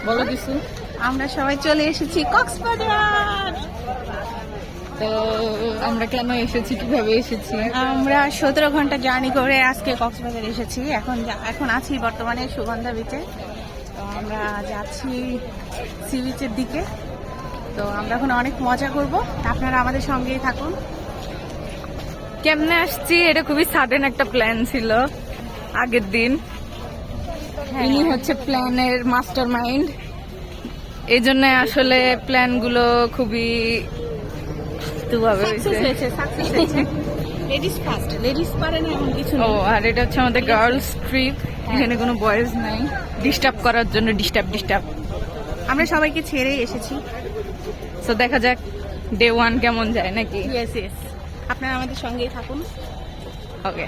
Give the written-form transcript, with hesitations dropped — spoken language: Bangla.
বলো কিছু। আমরা সবাই চলে এসেছি কক্সবাজার। তো আমরা কেন এসেছি, কিভাবে এসেছি? আমরা 17 ঘন্টা জার্নি করে আজকে কক্সবাজার এসেছি। এখন আছি বর্তমানে সুগন্ধা বিচে। তো আমরা যাচ্ছি সি বিচের দিকে। তো আমরা এখন অনেক মজা করব, আপনারা আমাদের সঙ্গেই থাকুন। কেমনে আসছি, এটা খুবই সাডেন একটা প্ল্যান ছিল আগের দিন। হ্যাঁ। ইনি হচ্ছে প্ল্যানের মাস্টার মাইন্ড, এই জন্য আসলে প্ল্যান গুলো খুবই সাকসেস হয়েছে। লেডিস ফার্স্ট, লেডিস পারে না এমন কিছু ও, নেই। আর এটা হচ্ছে আমাদের গার্লস ট্রিপ, এখানে কোনো বয়েজ নাই ডিস্টার্ব করার জন্য। ডিস্টার্ব আমরা সবাইকে ছেড়েই এসেছি। সো দেখা যাক ডে 1 কেমন যায় নাকি। ইয়েস, আপনারা আমাদের সঙ্গেই থাকুন। ওকে।